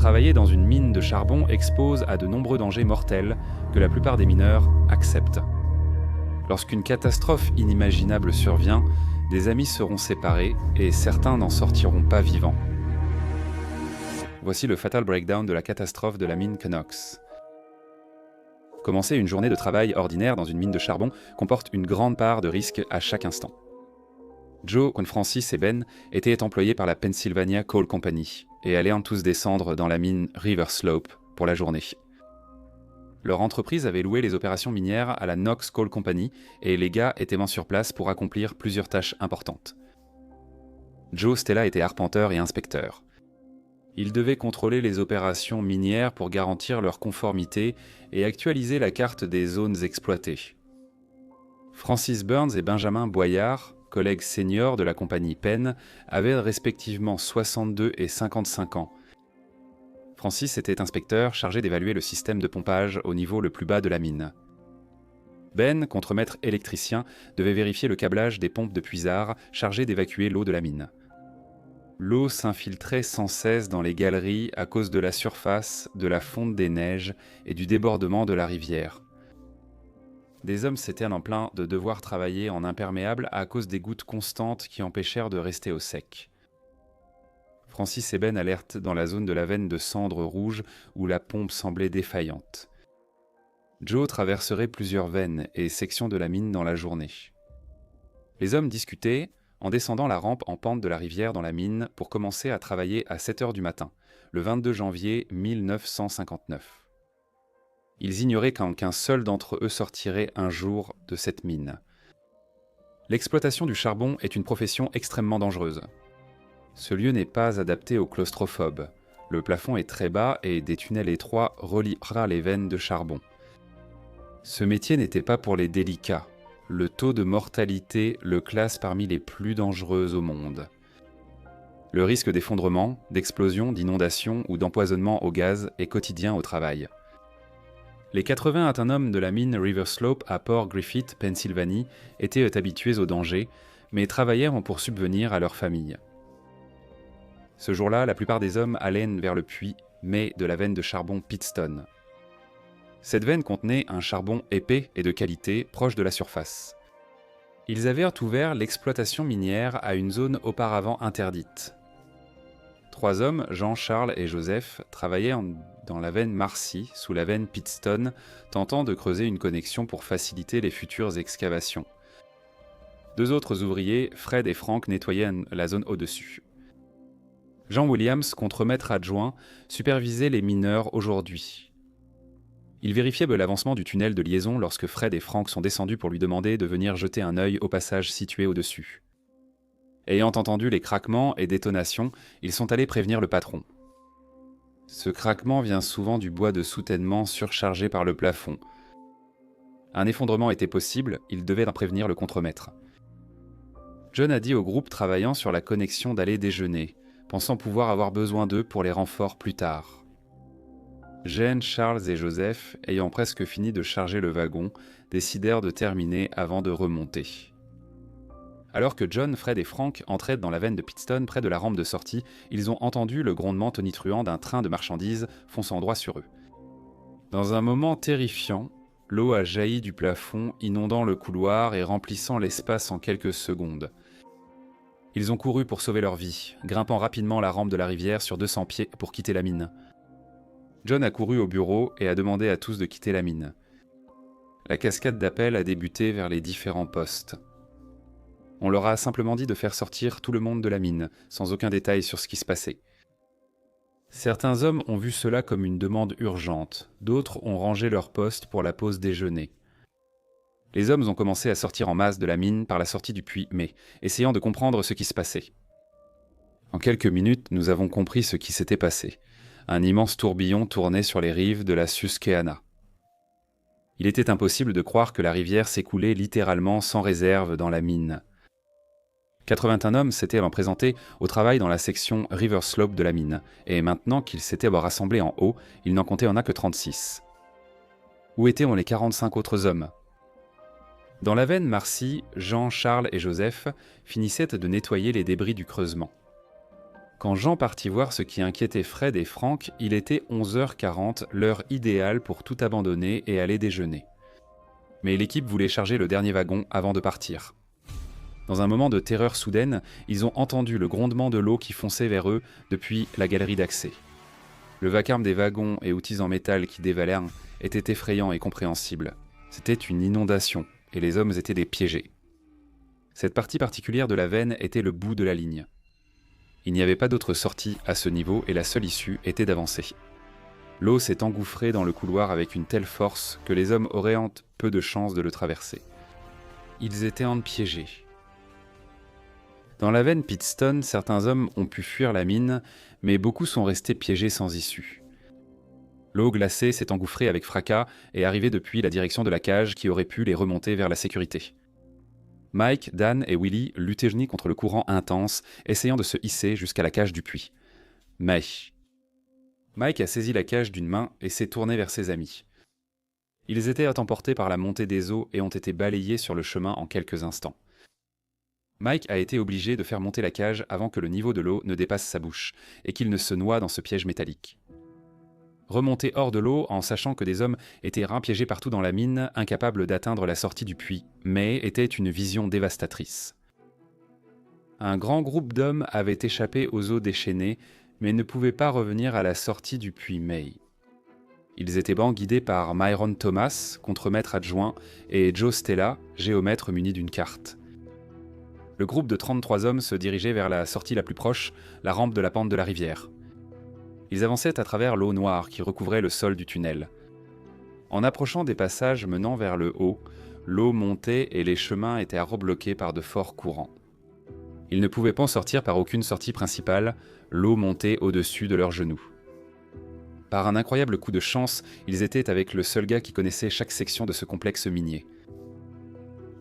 travailler dans une mine de charbon expose à de nombreux dangers mortels que la plupart des mineurs acceptent. Lorsqu'une catastrophe inimaginable survient, des amis seront séparés et certains n'en sortiront pas vivants. Voici le fatal breakdown de la catastrophe de la mine Knox. Commencer une journée de travail ordinaire dans une mine de charbon comporte une grande part de risque à chaque instant. Joe, Francis et Ben étaient employés par la Pennsylvania Coal Company et allaient tous descendre dans la mine River Slope pour la journée. Leur entreprise avait loué les opérations minières à la Knox Coal Company et les gars étaient mis sur place pour accomplir plusieurs tâches importantes. Joe Stella était arpenteur et inspecteur. Il devait contrôler les opérations minières pour garantir leur conformité et actualiser la carte des zones exploitées. Francis Burns et Benjamin Boyard, collègues seniors de la compagnie Penn, avaient respectivement 62 et 55 ans. Francis était inspecteur chargé d'évaluer le système de pompage au niveau le plus bas de la mine. Ben, contremaître électricien, devait vérifier le câblage des pompes de puisard chargées d'évacuer l'eau de la mine. L'eau s'infiltrait sans cesse dans les galeries à cause de la surface, de la fonte des neiges et du débordement de la rivière. Des hommes s'étaient en plein de devoir travailler en imperméable à cause des gouttes constantes qui empêchèrent de rester au sec. Francis et Ben allèrent dans la zone de la veine de cendres rouges où la pompe semblait défaillante. Joe traverserait plusieurs veines et sections de la mine dans la journée. Les hommes discutaient en descendant la rampe en pente de la rivière dans la mine pour commencer à travailler à 7 heures du matin, le 22 janvier 1959. Ils ignoraient qu'un seul d'entre eux sortirait un jour de cette mine. L'exploitation du charbon est une profession extrêmement dangereuse. Ce lieu n'est pas adapté aux claustrophobes. Le plafond est très bas et des tunnels étroits reliera les veines de charbon. Ce métier n'était pas pour les délicats. Le taux de mortalité le classe parmi les plus dangereux au monde. Le risque d'effondrement, d'explosion, d'inondation ou d'empoisonnement au gaz est quotidien au travail. Les 81 hommes de la mine River Slope à Port Griffith, Pennsylvanie, étaient habitués au danger, mais travaillèrent pour subvenir à leur famille. Ce jour-là, la plupart des hommes allaient vers le puits, mais de la veine de charbon Pittston. Cette veine contenait un charbon épais et de qualité, proche de la surface. Ils avaient ouvert l'exploitation minière à une zone auparavant interdite. 3 hommes, Jean, Charles et Joseph, travaillaient dans la veine Marcy, sous la veine Pittston, tentant de creuser une connexion pour faciliter les futures excavations. 2 autres ouvriers, Fred et Frank, nettoyaient la zone au-dessus. Jean Williams, contremaître adjoint, supervisait les mineurs aujourd'hui. Il vérifiait l'avancement du tunnel de liaison lorsque Fred et Frank sont descendus pour lui demander de venir jeter un œil au passage situé au-dessus. Ayant entendu les craquements et détonations, ils sont allés prévenir le patron. Ce craquement vient souvent du bois de soutènement surchargé par le plafond. Un effondrement était possible, il devait en prévenir le contremaître. John a dit au groupe travaillant sur la connexion d'aller déjeuner, pensant pouvoir avoir besoin d'eux pour les renforts plus tard. Jane, Charles et Joseph, ayant presque fini de charger le wagon, décidèrent de terminer avant de remonter. Alors que John, Fred et Frank entraient dans la veine de Pittston près de la rampe de sortie, ils ont entendu le grondement tonitruant d'un train de marchandises fonçant droit sur eux. Dans un moment terrifiant, l'eau a jailli du plafond, inondant le couloir et remplissant l'espace en quelques secondes. Ils ont couru pour sauver leur vie, grimpant rapidement la rampe de la rivière sur 200 pieds pour quitter la mine. John a couru au bureau et a demandé à tous de quitter la mine. La cascade d'appels a débuté vers les différents postes. On leur a simplement dit de faire sortir tout le monde de la mine, sans aucun détail sur ce qui se passait. Certains hommes ont vu cela comme une demande urgente, d'autres ont rangé leur poste pour la pause déjeuner. Les hommes ont commencé à sortir en masse de la mine par la sortie du puits, mais essayant de comprendre ce qui se passait. En quelques minutes, nous avons compris ce qui s'était passé. Un immense tourbillon tournait sur les rives de la Susquehanna. Il était impossible de croire que la rivière s'écoulait littéralement sans réserve dans la mine. 81 hommes s'étaient présentés au travail dans la section River Slope de la mine, et maintenant qu'ils s'étaient rassemblés en haut, ils n'en comptaient que 36. Où étaient les 45 autres hommes ? Dans la veine Marcy, Jean, Charles et Joseph finissaient de nettoyer les débris du creusement. Quand Jean partit voir ce qui inquiétait Fred et Frank, il était 11h40, l'heure idéale pour tout abandonner et aller déjeuner. Mais l'équipe voulait charger le dernier wagon avant de partir. Dans un moment de terreur soudaine, ils ont entendu le grondement de l'eau qui fonçait vers eux depuis la galerie d'accès. Le vacarme des wagons et outils en métal qui dévalèrent était effrayant et compréhensible. C'était une inondation, et les hommes étaient des piégés. Cette partie particulière de la veine était le bout de la ligne. Il n'y avait pas d'autre sortie à ce niveau et la seule issue était d'avancer. L'eau s'est engouffrée dans le couloir avec une telle force que les hommes auraient peu de chance de le traverser. Ils étaient piégés. Dans la veine Pitstone, certains hommes ont pu fuir la mine, mais beaucoup sont restés piégés sans issue. L'eau glacée s'est engouffrée avec fracas et est arrivée depuis la direction de la cage qui aurait pu les remonter vers la sécurité. Mike, Dan et Willie luttaient unis contre le courant intense, essayant de se hisser jusqu'à la cage du puits. Mais Mike a saisi la cage d'une main et s'est tourné vers ses amis. Ils étaient emportés par la montée des eaux et ont été balayés sur le chemin en quelques instants. Mike a été obligé de faire monter la cage avant que le niveau de l'eau ne dépasse sa bouche et qu'il ne se noie dans ce piège métallique. Remonter hors de l'eau en sachant que des hommes étaient piégés partout dans la mine, incapables d'atteindre la sortie du puits, mais était une vision dévastatrice. Un grand groupe d'hommes avait échappé aux eaux déchaînées, mais ne pouvait pas revenir à la sortie du puits May. Ils étaient guidés par Myron Thomas, contremaître adjoint, et Joe Stella, géomètre muni d'une carte. Le groupe de 33 hommes se dirigeait vers la sortie la plus proche, la rampe de la pente de la rivière. Ils avançaient à travers l'eau noire qui recouvrait le sol du tunnel. En approchant des passages menant vers le haut, l'eau montait et les chemins étaient rebloqués par de forts courants. Ils ne pouvaient pas en sortir par aucune sortie principale, l'eau montait au-dessus de leurs genoux. Par un incroyable coup de chance, ils étaient avec le seul gars qui connaissait chaque section de ce complexe minier.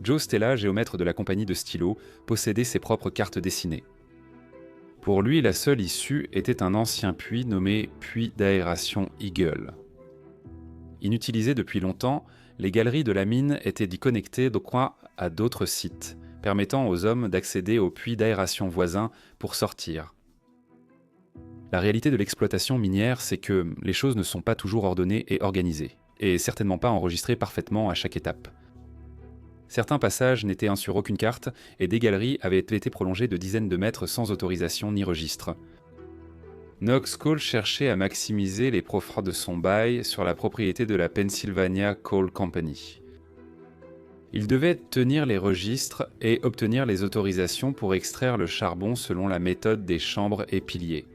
Joe Stella, géomètre de la compagnie de stylos, possédait ses propres cartes dessinées. Pour lui, la seule issue était un ancien puits nommé puits d'aération Eagle. Inutilisé depuis longtemps, les galeries de la mine étaient connectées de coin à d'autres sites, permettant aux hommes d'accéder aux puits d'aération voisins pour sortir. La réalité de l'exploitation minière, c'est que les choses ne sont pas toujours ordonnées et organisées, et certainement pas enregistrées parfaitement à chaque étape. Certains passages n'étaient sur aucune carte, et des galeries avaient été prolongées de dizaines de mètres sans autorisation ni registre. Knox Coal cherchait à maximiser les profits de son bail sur la propriété de la Pennsylvania Coal Company. Il devait tenir les registres et obtenir les autorisations pour extraire le charbon selon la méthode des chambres et piliers.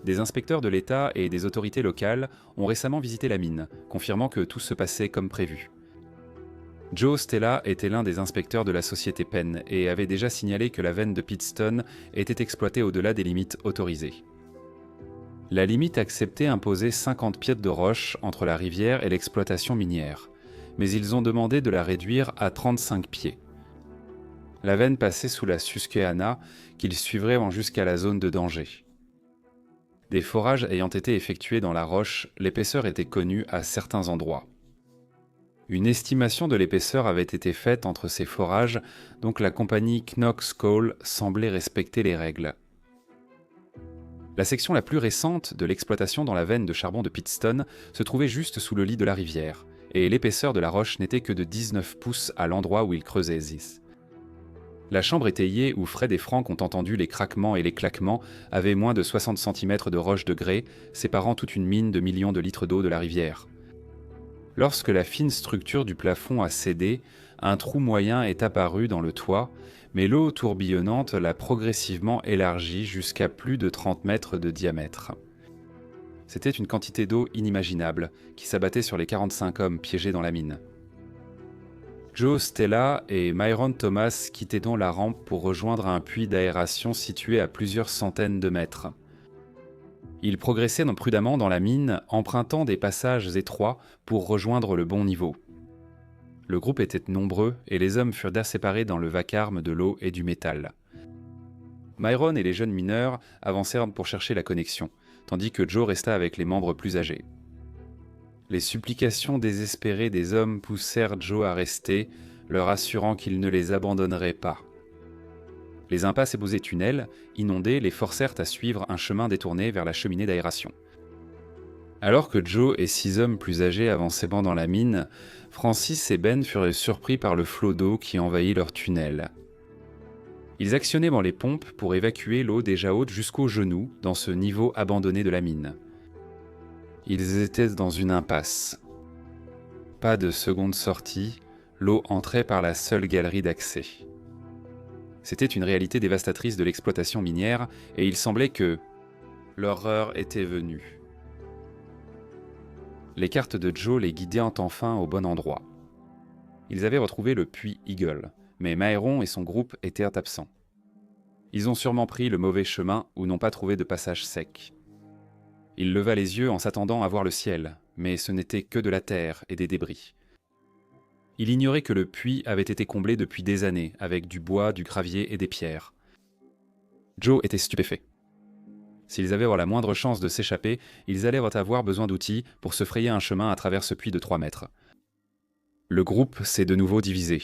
Des inspecteurs de l'État et des autorités locales ont récemment visité la mine, confirmant que tout se passait comme prévu. Joe Stella était l'un des inspecteurs de la société Penn et avait déjà signalé que la veine de Pitstone était exploitée au-delà des limites autorisées. La limite acceptée imposait 50 pieds de roche entre la rivière et l'exploitation minière, mais ils ont demandé de la réduire à 35 pieds. La veine passait sous la Susquehanna, qu'ils suivraient jusqu'à la zone de danger. Des forages ayant été effectués dans la roche, l'épaisseur était connue à certains endroits. Une estimation de l'épaisseur avait été faite entre ces forages, donc la compagnie Knox Coal semblait respecter les règles. La section la plus récente de l'exploitation dans la veine de charbon de Pitstone se trouvait juste sous le lit de la rivière, et l'épaisseur de la roche n'était que de 19 pouces à l'endroit où ils creusaient Zis. La chambre étayée où Fred et Frank ont entendu les craquements et les claquements avait moins de 60 cm de roche de grès, séparant toute une mine de millions de litres d'eau de la rivière. Lorsque la fine structure du plafond a cédé, un trou moyen est apparu dans le toit, mais l'eau tourbillonnante l'a progressivement élargi jusqu'à plus de 30 mètres de diamètre. C'était une quantité d'eau inimaginable qui s'abattait sur les 45 hommes piégés dans la mine. Joe Stella et Myron Thomas quittaient donc la rampe pour rejoindre un puits d'aération situé à plusieurs centaines de mètres. Ils progressaient prudemment dans la mine, empruntant des passages étroits pour rejoindre le bon niveau. Le groupe était nombreux et les hommes furent séparés dans le vacarme de l'eau et du métal. Myron et les jeunes mineurs avancèrent pour chercher la connexion, tandis que Joe resta avec les membres plus âgés. Les supplications désespérées des hommes poussèrent Joe à rester, leur assurant qu'il ne les abandonnerait pas. Les impasses et tunnels, inondés, les forcèrent à suivre un chemin détourné vers la cheminée d'aération. Alors que Joe et 6 hommes plus âgés avançaient dans la mine, Francis et Ben furent surpris par le flot d'eau qui envahit leur tunnel. Ils actionnaient les pompes pour évacuer l'eau déjà haute jusqu'aux genoux dans ce niveau abandonné de la mine. Ils étaient dans une impasse. Pas de seconde sortie, l'eau entrait par la seule galerie d'accès. C'était une réalité dévastatrice de l'exploitation minière et il semblait que l'horreur était venue. Les cartes de Joe les guidaient enfin au bon endroit. Ils avaient retrouvé le puits Eagle, mais Myron et son groupe étaient absents. Ils ont sûrement pris le mauvais chemin ou n'ont pas trouvé de passage sec. Il leva les yeux en s'attendant à voir le ciel, mais ce n'était que de la terre et des débris. Il ignorait que le puits avait été comblé depuis des années, avec du bois, du gravier et des pierres. Joe était stupéfait. S'ils avaient la moindre chance de s'échapper, ils allaient avoir besoin d'outils pour se frayer un chemin à travers ce puits de 3 mètres. Le groupe s'est de nouveau divisé.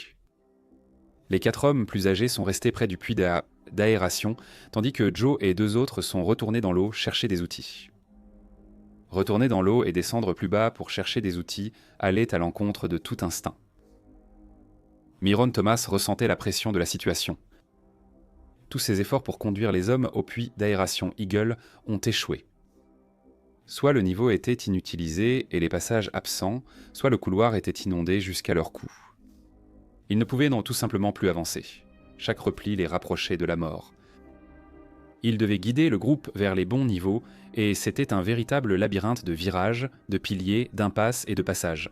Les 4 hommes plus âgés sont restés près du puits d'aération, tandis que Joe et 2 autres sont retournés dans l'eau chercher des outils. Retourner dans l'eau et descendre plus bas pour chercher des outils allait à l'encontre de tout instinct. Myron Thomas ressentait la pression de la situation. Tous ses efforts pour conduire les hommes au puits d'aération Eagle ont échoué. Soit le niveau était inutilisé et les passages absents, soit le couloir était inondé jusqu'à leur cou. Ils ne pouvaient tout simplement plus avancer. Chaque repli les rapprochait de la mort. Ils devaient guider le groupe vers les bons niveaux, et c'était un véritable labyrinthe de virages, de piliers, d'impasses et de passages.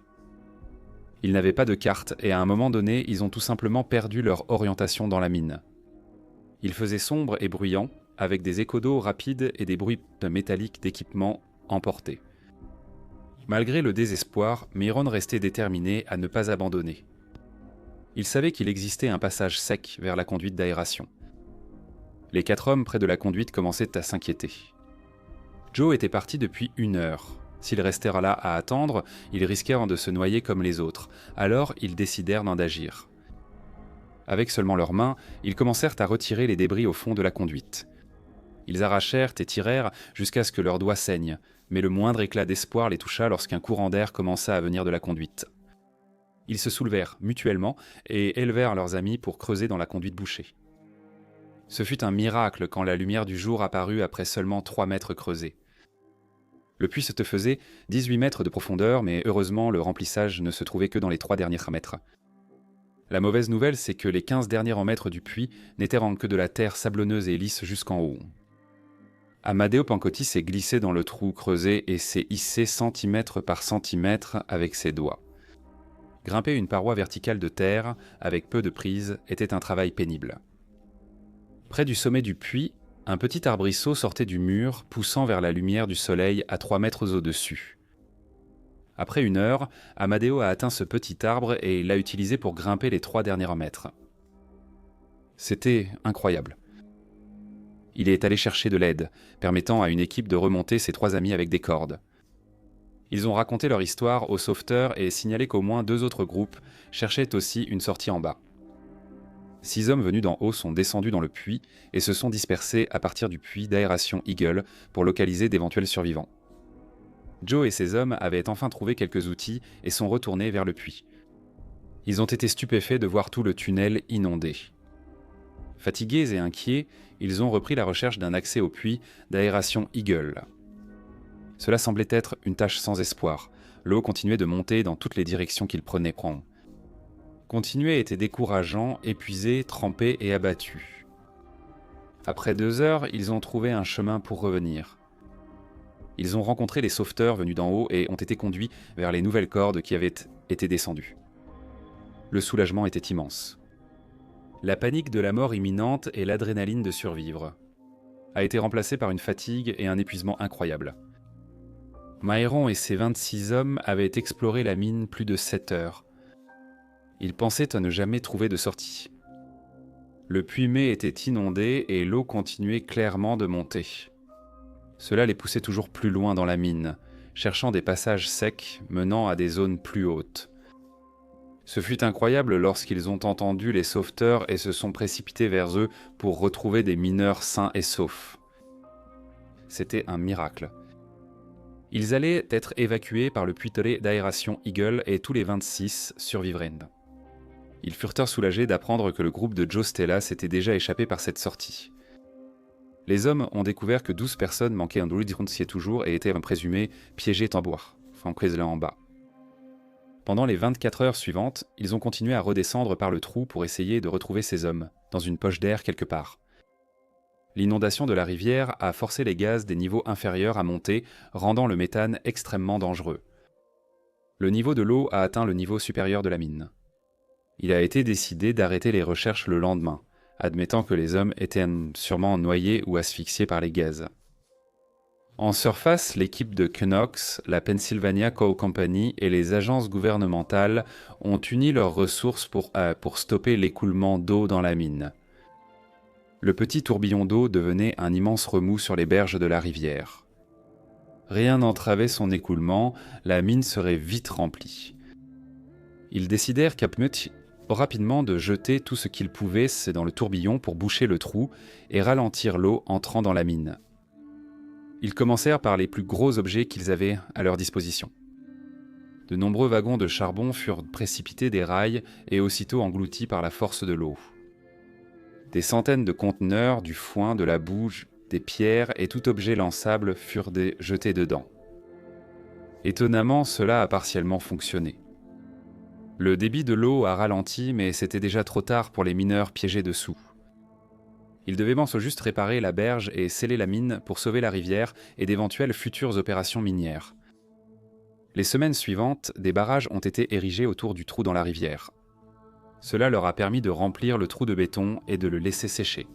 Ils n'avaient pas de carte, et à un moment donné, ils ont tout simplement perdu leur orientation dans la mine. Il faisait sombre et bruyant, avec des échos d'eau rapides et des bruits métalliques d'équipements emportés. Malgré le désespoir, Myron restait déterminé à ne pas abandonner. Il savait qu'il existait un passage sec vers la conduite d'aération. Les 4 hommes près de la conduite commençaient à s'inquiéter. Joe était parti depuis 1 heure. S'ils restèrent là à attendre, ils risquèrent de se noyer comme les autres. Alors, ils décidèrent d'agir. Avec seulement leurs mains, ils commencèrent à retirer les débris au fond de la conduite. Ils arrachèrent et tirèrent jusqu'à ce que leurs doigts saignent, mais le moindre éclat d'espoir les toucha lorsqu'un courant d'air commença à venir de la conduite. Ils se soulevèrent mutuellement et élevèrent leurs amis pour creuser dans la conduite bouchée. Ce fut un miracle quand la lumière du jour apparut après seulement 3 mètres creusés. Le puits se faisait 18 mètres de profondeur, mais heureusement le remplissage ne se trouvait que dans les 3 derniers mètres. La mauvaise nouvelle, c'est que les 15 derniers mètres du puits n'étaient que de la terre sablonneuse et lisse jusqu'en haut. Amadeo Pancotti s'est glissé dans le trou creusé et s'est hissé centimètre par centimètre avec ses doigts. Grimper une paroi verticale de terre, avec peu de prise, était un travail pénible. Près du sommet du puits, un petit arbrisseau sortait du mur, poussant vers la lumière du soleil à 3 mètres au-dessus. Après 1 heure, Amadeo a atteint ce petit arbre et l'a utilisé pour grimper les 3 derniers mètres. C'était incroyable. Il est allé chercher de l'aide, permettant à une équipe de remonter ses 3 amis avec des cordes. Ils ont raconté leur histoire aux sauveteurs et signalé qu'au moins 2 autres groupes cherchaient aussi une sortie en bas. 6 hommes venus d'en haut sont descendus dans le puits et se sont dispersés à partir du puits d'aération Eagle pour localiser d'éventuels survivants. Joe et ses hommes avaient enfin trouvé quelques outils et sont retournés vers le puits. Ils ont été stupéfaits de voir tout le tunnel inondé. Fatigués et inquiets, ils ont repris la recherche d'un accès au puits d'aération Eagle. Cela semblait être une tâche sans espoir. L'eau continuait de monter dans toutes les directions qu'ils prenaient prendre. Continuer était décourageant, épuisés, trempés et abattus. Après 2 heures, ils ont trouvé un chemin pour revenir. Ils ont rencontré les sauveteurs venus d'en haut et ont été conduits vers les nouvelles cordes qui avaient été descendues. Le soulagement était immense. La panique de la mort imminente et l'adrénaline de survivre a été remplacée par une fatigue et un épuisement incroyables. Myron et ses 26 hommes avaient exploré la mine plus de 7 heures. Ils pensaient à ne jamais trouver de sortie. Le puits-mets était inondé et l'eau continuait clairement de monter. Cela les poussait toujours plus loin dans la mine, cherchant des passages secs menant à des zones plus hautes. Ce fut incroyable lorsqu'ils ont entendu les sauveteurs et se sont précipités vers eux pour retrouver des mineurs sains et saufs. C'était un miracle. Ils allaient être évacués par le puitolé d'aération Eagle et tous les 26 survivraient. Ils furent soulagés d'apprendre que le groupe de Joe Stella s'était déjà échappé par cette sortie. Les hommes ont découvert que 12 personnes manquaient un druidrontier toujours et étaient présumées piégées en bois, là en bas. Pendant les 24 heures suivantes, ils ont continué à redescendre par le trou pour essayer de retrouver ces hommes, dans une poche d'air quelque part. L'inondation de la rivière a forcé les gaz des niveaux inférieurs à monter, rendant le méthane extrêmement dangereux. Le niveau de l'eau a atteint le niveau supérieur de la mine. Il a été décidé d'arrêter les recherches le lendemain, admettant que les hommes étaient sûrement noyés ou asphyxiés par les gaz. En surface, l'équipe de Knox, la Pennsylvania Coal Company et les agences gouvernementales ont uni leurs ressources pour stopper l'écoulement d'eau dans la mine. Le petit tourbillon d'eau devenait un immense remous sur les berges de la rivière. Rien n'entravait son écoulement, la mine serait vite remplie. Ils décidèrent rapidement de jeter tout ce qu'ils pouvaient dans le tourbillon pour boucher le trou et ralentir l'eau entrant dans la mine. Ils commencèrent par les plus gros objets qu'ils avaient à leur disposition. De nombreux wagons de charbon furent précipités des rails et aussitôt engloutis par la force de l'eau. Des centaines de conteneurs, du foin, de la boue, des pierres et tout objet lançable furent jetés dedans. Étonnamment, cela a partiellement fonctionné. Le débit de l'eau a ralenti, mais c'était déjà trop tard pour les mineurs piégés dessous. Ils devaient juste réparer la berge et sceller la mine pour sauver la rivière et d'éventuelles futures opérations minières. Les semaines suivantes, des barrages ont été érigés autour du trou dans la rivière. Cela leur a permis de remplir le trou de béton et de le laisser sécher.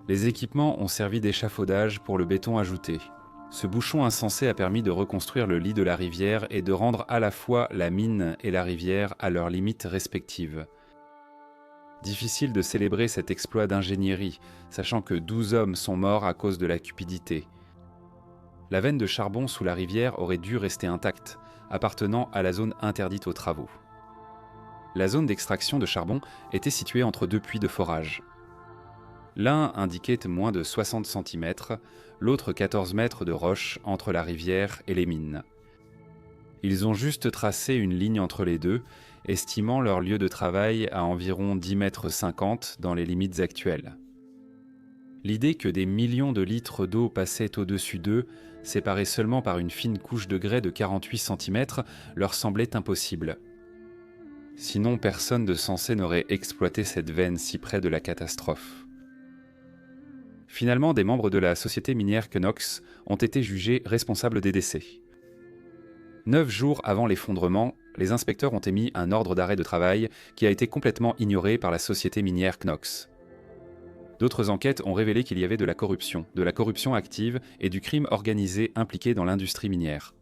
Les équipements ont servi d'échafaudage pour le béton ajouté. Ce bouchon insensé a permis de reconstruire le lit de la rivière et de rendre à la fois la mine et la rivière à leurs limites respectives. Difficile de célébrer cet exploit d'ingénierie, sachant que 12 hommes sont morts à cause de la cupidité. La veine de charbon sous la rivière aurait dû rester intacte, appartenant à la zone interdite aux travaux. La zone d'extraction de charbon était située entre deux puits de forage. L'un indiquait moins de 60 cm, l'autre 14 mètres de roche entre la rivière et les mines. Ils ont juste tracé une ligne entre les deux, estimant leur lieu de travail à environ 10,50 mètres dans les limites actuelles. L'idée que des millions de litres d'eau passaient au-dessus d'eux, séparés seulement par une fine couche de grès de 48 cm, leur semblait impossible. Sinon, personne de sensé n'aurait exploité cette veine si près de la catastrophe. Finalement, des membres de la société minière Knox ont été jugés responsables des décès. 9 jours avant l'effondrement, les inspecteurs ont émis un ordre d'arrêt de travail qui a été complètement ignoré par la société minière Knox. D'autres enquêtes ont révélé qu'il y avait de la corruption active et du crime organisé impliqué dans l'industrie minière.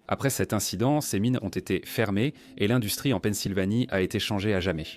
Après cet incident, ces mines ont été fermées et l'industrie en Pennsylvanie a été changée à jamais.